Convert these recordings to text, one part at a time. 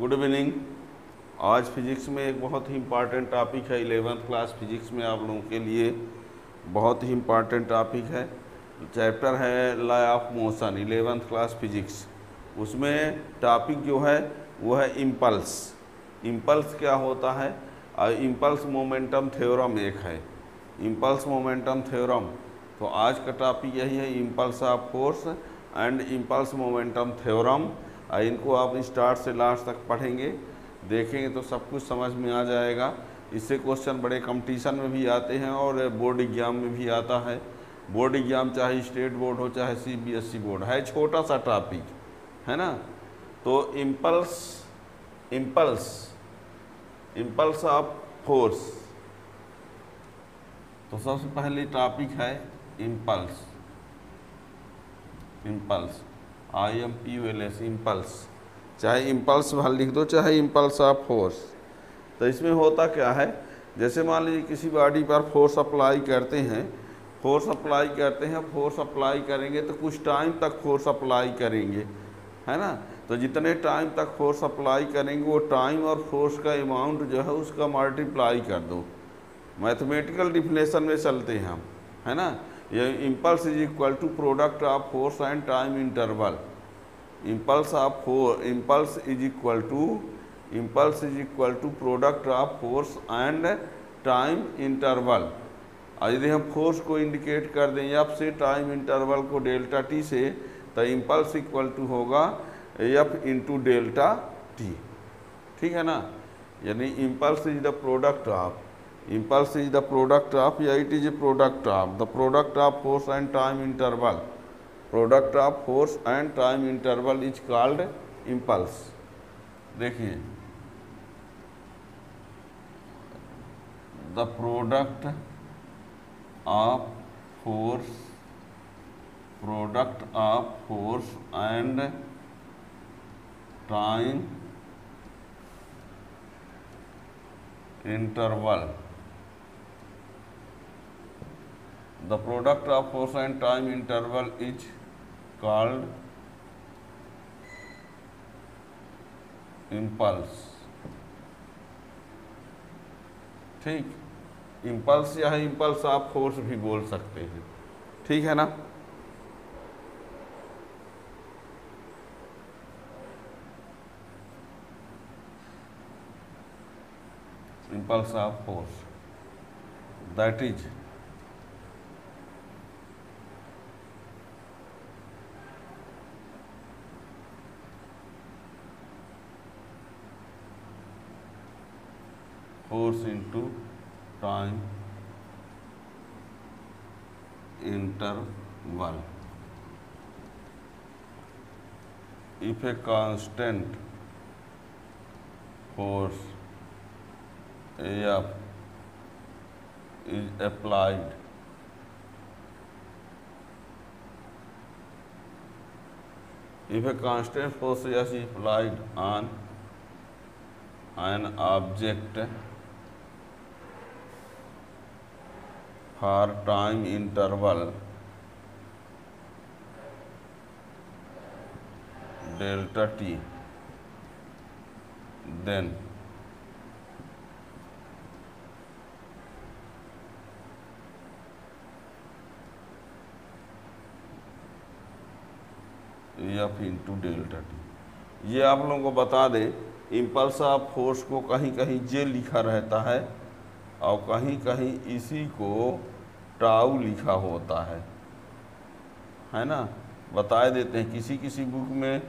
Good evening. आज physics में एक बहुत ही इम्पॉर्टेंट टॉपिक है। 11th क्लास फिजिक्स में आप लोगों के लिए बहुत ही इम्पॉर्टेंट टॉपिक है। चैप्टर है law of motion, 11th class physics. उसमें टॉपिक जो है वो है इम्पल्स। इम्पल्स क्या होता है? इम्पल्स मोमेंटम थ्योरम एक है, इम्पल्स मोमेंटम थ्योरम। तो आज का टॉपिक यही है, impulse of force and impulse momentum theorem. इनको आप स्टार्ट से लास्ट तक पढ़ेंगे, देखेंगे तो सब कुछ समझ में आ जाएगा। इससे क्वेश्चन बड़े कंपटीशन में भी आते हैं और बोर्ड एग्जाम में भी आता है। बोर्ड एग्जाम चाहे स्टेट बोर्ड हो चाहे CBSE बोर्ड, है छोटा सा टॉपिक है ना। तो impulse impulse impulse of force. तो सबसे पहले टॉपिक है इम्पल्स। Impulse IMPULS, impulse. चाहे इम्पल्स बाहर लिख दो चाहे इम्पल्स ऑफ फोर्स। तो इसमें होता क्या है, जैसे मान लीजिए किसी बॉडी पर फोर्स अप्लाई करते हैं, फोर्स अप्लाई करेंगे तो कुछ टाइम तक फोर्स अप्लाई करेंगे, है ना। तो जितने टाइम तक फोर्स अप्लाई करेंगे वो टाइम और फोर्स का अमाउंट जो है उसका मल्टीप्लाई कर दो। मैथमेटिकल डिफिनेशन में चलते हैं हम, है ना। ये impulse is equal to product of force and time interval. Impulse is equal to product of force and time interval. यदि हम फोर्स को इंडिकेट कर दें एफ से, टाइम इंटरवल को डेल्टा टी से, तो इम्पल्स इक्वल टू होगा एफ इंटू डेल्टा टी। ठीक है ना। यानी impulse is the product of, impulse is the product of, या it is a product of the product of force and time interval. Product of force and time interval is called impulse. देखिए, the product of force and time interval. The product of force and time interval is called impulse. ठीक, impulse या impulse आप force भी बोल सकते हैं, ठीक है ना। Impulse of force, that is force into time interval. If a constant force AF is applied on an object for time interval delta t, then F into delta T. ये आप लोगों को बता दें, इम्पल्स ऑफ फोर्स को कहीं कहीं जे लिखा रहता है और कहीं कहीं इसी को टाउ लिखा होता है ना। बता देते हैं, किसी किसी बुक में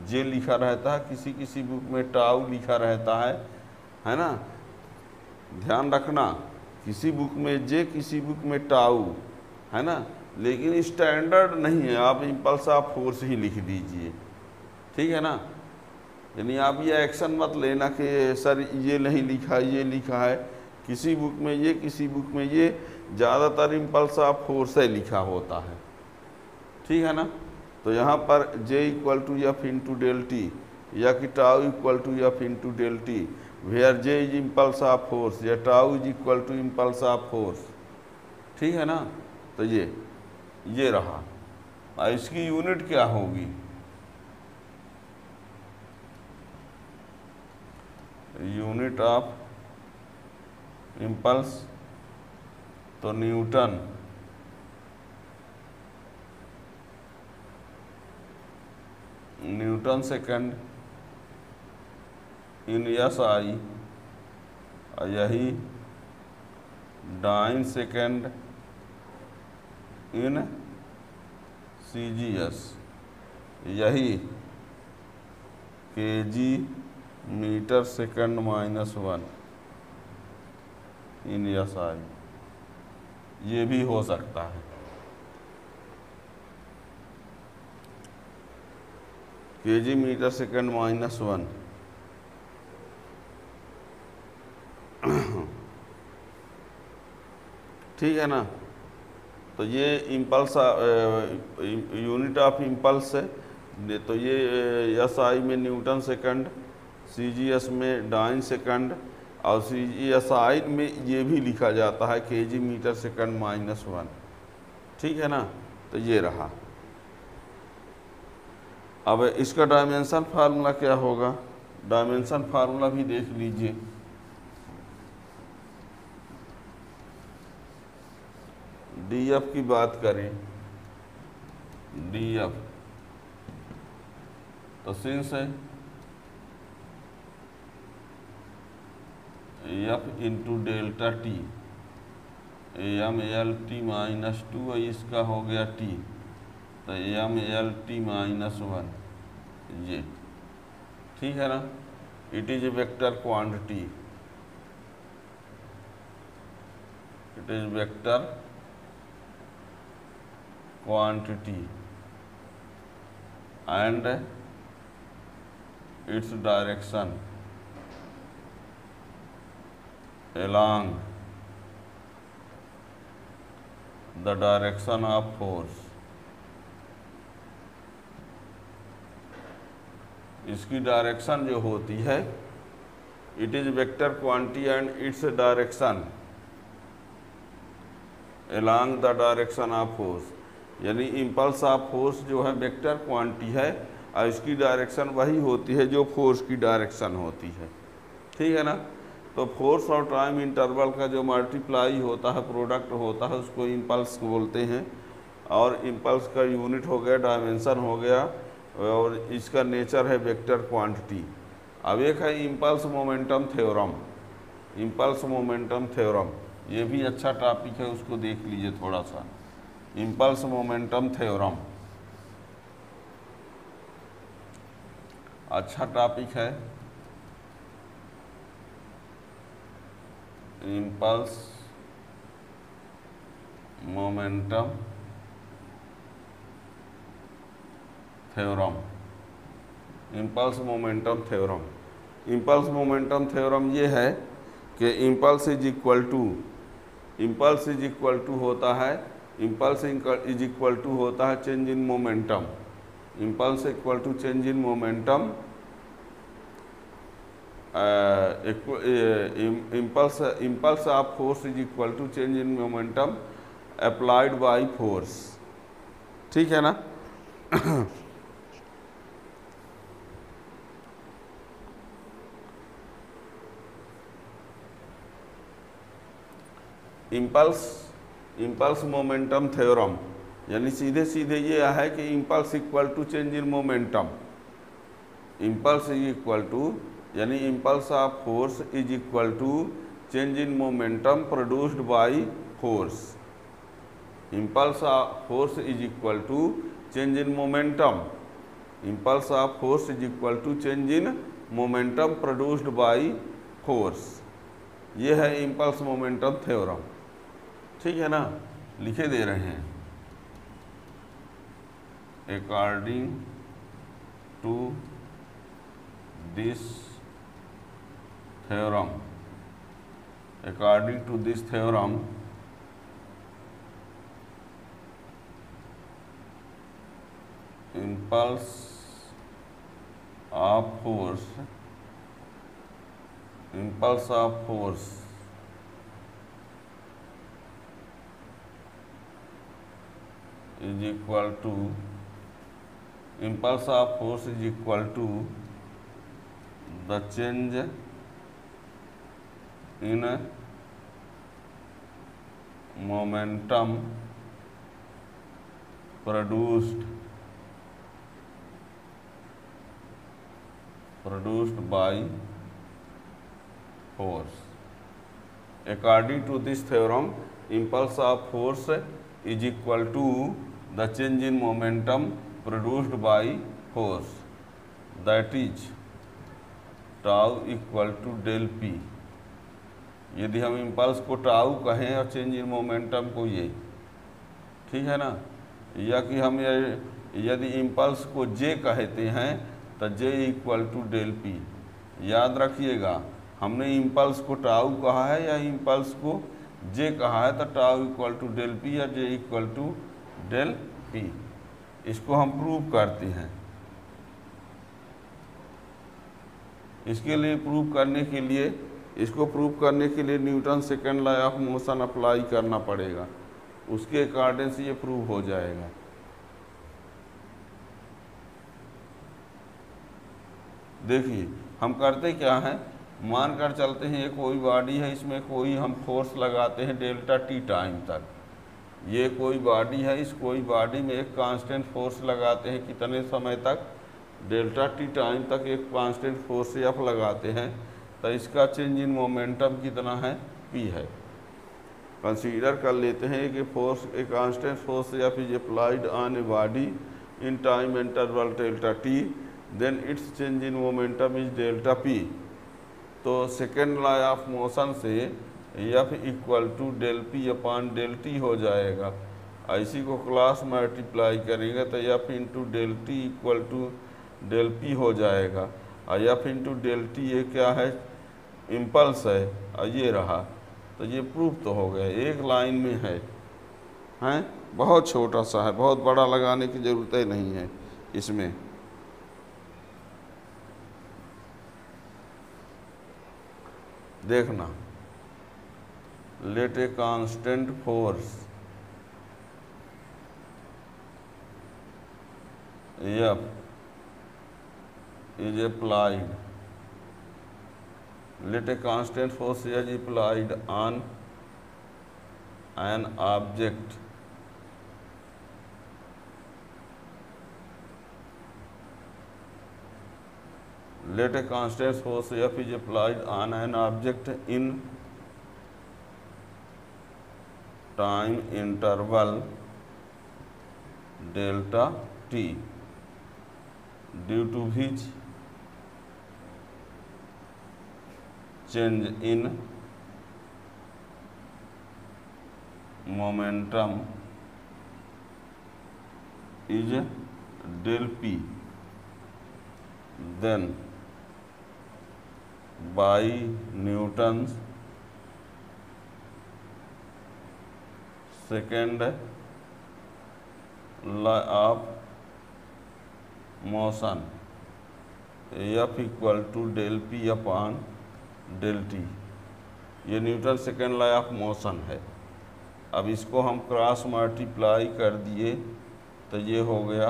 जे लिखा रहता है, किसी किसी बुक में टाउ लिखा रहता है ना। ध्यान रखना, किसी बुक में जे, किसी बुक में टाउ, है ना। लेकिन स्टैंडर्ड नहीं है, आप इम्पल्स ऑफ फोर्स ही लिख दीजिए, ठीक है ना। यानी आप ये एक्शन मत लेना कि सर ये नहीं लिखा, ये लिखा है। किसी बुक में ये, किसी बुक में ये, ज़्यादातर इम्पल्स ऑफ फोर्स है लिखा होता है, ठीक है ना। तो यहाँ पर J equal to F into del T, या कि tau equal to F into del T, where J is impulse of force या tau is equal to impulse of force, ठीक है ना। तो ये रहा। और इसकी यूनिट क्या होगी? यूनिट ऑफ इम्पल्स, तो Newton, Newton second in SI, और यही डाइन सेकंड इन CGS, यही kg मीटर सेकंड -1 इन SI, ये भी हो सकता है। kg मीटर सेकंड -1, ठीक है ना। तो ये इम्पल्स यूनिट ऑफ इम्पल्स है, तो ये SI में न्यूटन सेकंड, CGS में डाइन सेकंड, और CGSI में ये भी लिखा जाता है kg मीटर सेकंड -1, ठीक है ना। तो ये रहा। अब इसका डायमेंशन फार्मूला क्या होगा, डायमेंशन फार्मूला भी देख लीजिए। DF की बात करें, DF, तो सिंस है F into delta T, MLT -2, इसका हो गया T, तो MLT -1, ये ठीक है ना। It is vector quantity, it is vector quantity and its direction along the direction of force, इसकी डायरेक्शन जो होती है, it is vector quantity and its direction along the direction of force, यानी इम्पल्स ऑफ फोर्स जो है vector quantity है, और इसकी डायरेक्शन वही होती है जो फोर्स की डायरेक्शन होती है, ठीक है ना। तो फोर्स और टाइम इंटरवल का जो मल्टीप्लाई होता है, प्रोडक्ट होता है, उसको इम्पल्स बोलते हैं। और इम्पल्स का यूनिट हो गया, डायमेंशन हो गया, और इसका नेचर है वेक्टर क्वांटिटी। अब एक है impulse momentum theorem, impulse momentum theorem, ये भी अच्छा टॉपिक है, उसको देख लीजिए थोड़ा सा। इम्पल्स मोमेंटम थ्योरम अच्छा टॉपिक है। Impulse momentum theorem, impulse momentum theorem, impulse momentum theorem ये है कि impulse is equal to, impulse is equal to होता है, इम्पल्स इज इक्वल टू होता है change in momentum, impulse equal to change in momentum, impulse of force is equal to change in momentum applied by force, ठीक है ना। Impulse momentum theorem यानी सीधे सीधे ये है कि impulse equal to change in momentum, impulse is equal to यानी impulse of force is equal to change in momentum produced by force, impulse of force is equal to change in momentum, impulse of force is equal to change in momentum produced by force, ये है impulse momentum theorem, ठीक है ना। लिखे दे रहे हैं according to this theorem, according to this theorem impulse of force, impulse of force is equal to, impulse of force is equal to the change in momentum produced by force. According to this theorem, impulse of force is equal to the change in momentum produced by force, that is tau equal to del p. यदि हम impulse को tau कहें और change in momentum को ये, ठीक है ना, या कि हम यदि इम्पल्स को जे कहते हैं तो जे इक्वल टू डेल पी। याद रखिएगा, हमने इम्पल्स को टाउ कहा है या इम्पल्स को जे कहा है, तो tau equal to del P या J equal to del P. इसको हम प्रूव करते हैं। इसके लिए प्रूव करने के लिए, इसको प्रूव करने के लिए Newton second law of motion apply करना पड़ेगा, उसके अकॉर्डिंग से ये प्रूव हो जाएगा। देखिए हम करते क्या है, मान कर चलते हैं ये कोई बॉडी है, इसमें कोई हम फोर्स लगाते हैं डेल्टा टी टाइम तक। ये कोई बॉडी है, इस कोई बॉडी में एक कांस्टेंट फोर्स लगाते हैं, कितने समय तक, डेल्टा टी टाइम तक एक कांस्टेंट फोर्स एफ लगाते हैं, तो इसका चेंज इन मोमेंटम कितना है, पी है। कंसीडर कर लेते हैं कि force a constant force F is applied on a body in time interval delta T, then its change in momentum is delta P. तो सेकेंड लॉ ऑफ मोशन से F equal to del P upon del T हो जाएगा। इसी को cross multiply करेंगे तो F into del T equal to del P हो जाएगा। और एफ इंटू डेल टी ये क्या है, इम्पल्स है, और ये रहा, तो ये प्रूफ तो हो गया, एक लाइन में है, हैं, बहुत छोटा सा है, बहुत बड़ा लगाने की ज़रूरत ही नहीं है इसमें। देखना, let a constant force F is applied, let a constant force is applied on an object let a constant force F is applied on an object in time interval delta t, due to which change in momentum is del p, then by Newton's second law of motion F equal to del P upon del T, ये Newton second law of motion है। अब इसको हम cross multiply कर दिए तो ये हो गया,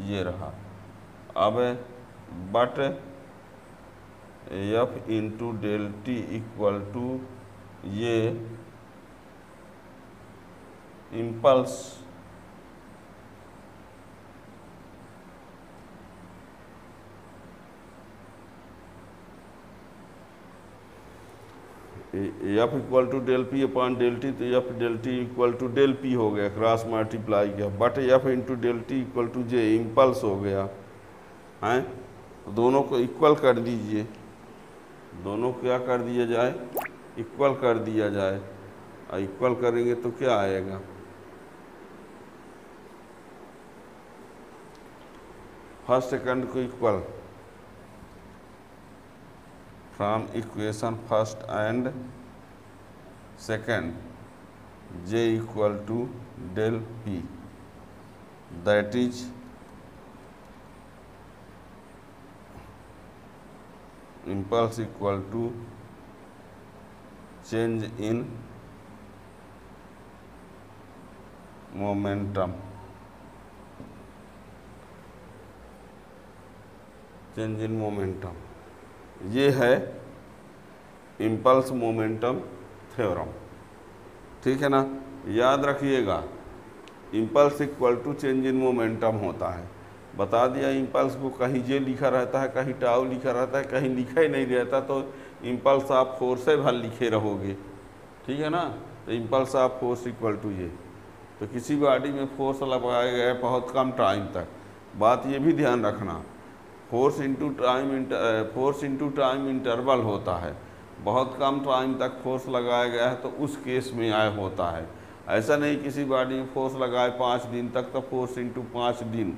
ये रहा। अब but F into del T equal to ये impulse F equal to del P upon del T, तो F del T equal to del P हो गया, क्रॉस मल्टीप्लाई किया, but F into del T equal to J impulse हो गया, हैं। दोनों को इक्वल कर दीजिए, दोनों क्या कर दिया जाए, इक्वल कर दिया जाए। और इक्वल करेंगे तो क्या आएगा, फर्स्ट सेकंड को equal, from equation first and second, J equal to del P, that is impulse equal to change in momentum, change in momentum। ये है इम्पल्स मोमेंटम थ्योरम, ठीक है ना। याद रखिएगा impulse equal to change in momentum होता है। बता दिया इम्पल्स को कहीं जे लिखा रहता है, कहीं टाउ लिखा रहता है, कहीं लिखा ही नहीं रहता, तो इम्पल्स आप फोर्स से भल लिखे रहोगे, ठीक है ना। तो impulse of force equal to ये, तो किसी बॉडी में फोर्स लगाया गया है बहुत कम टाइम तक, बात ये भी ध्यान रखना फोर्स इंटू टाइम इंटरवल होता है, बहुत कम टाइम तक फोर्स लगाया गया है तो उस केस में आया होता है। ऐसा नहीं किसी बॉडी में फोर्स लगाए 5 दिन तक तो फोर्स इंटू 5 दिन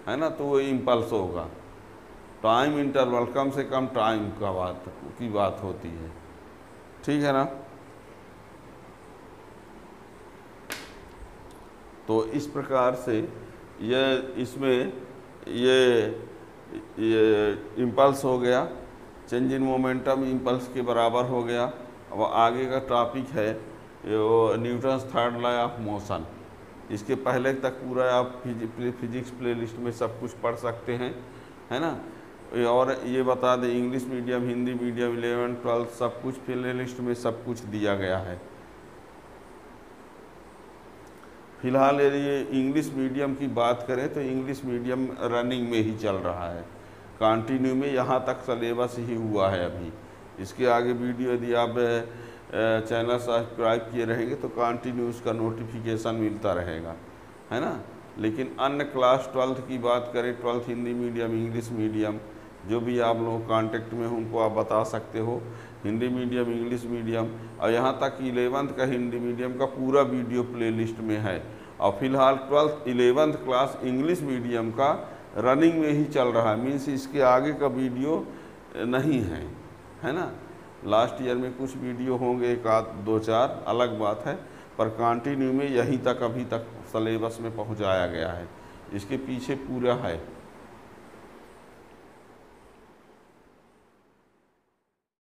है ना, तो वो इम्पल्स होगा। टाइम इंटरवल कम से कम टाइम की बात होती है, ठीक है ना। तो इस प्रकार से इसमें ये इम्पल्स हो गया, चेंज इन मोमेंटम इम्पल्स के बराबर हो गया। अब आगे का टॉपिक है Newton's third law of motion. इसके पहले तक पूरा आप फिजिक्स प्लेलिस्ट में सब कुछ पढ़ सकते हैं, है ना। और ये बता दें इंग्लिश मीडियम, हिंदी मीडियम, 11, 12 सब कुछ प्लेलिस्ट में सब कुछ दिया गया है। फिलहाल यदि इंग्लिश मीडियम की बात करें तो इंग्लिश मीडियम रनिंग में ही चल रहा है, कंटिन्यू में, यहाँ तक सिलेबस ही हुआ है अभी। इसके आगे वीडियो यदि आप चैनल सब्सक्राइब किए रहेंगे तो कंटिन्यू उसका नोटिफिकेशन मिलता रहेगा, है ना। लेकिन अन्य क्लास 12th की बात करें, 12th Hindi medium, English medium, जो भी आप लोग कांटेक्ट में हो उनको आप बता सकते हो, हिंदी मीडियम, इंग्लिश मीडियम, और यहाँ तक 11th का हिंदी मीडियम का पूरा वीडियो प्लेलिस्ट में है। और फिलहाल 11th क्लास इंग्लिश मीडियम का रनिंग में ही चल रहा है, मीन्स इसके आगे का वीडियो नहीं है ना। लास्ट ईयर में कुछ वीडियो होंगे, 1 आध 2 4 अलग बात है, पर कंटिन्यू में यहीं तक अभी तक सिलेबस में पहुँचाया गया है। इसके पीछे पूरा है।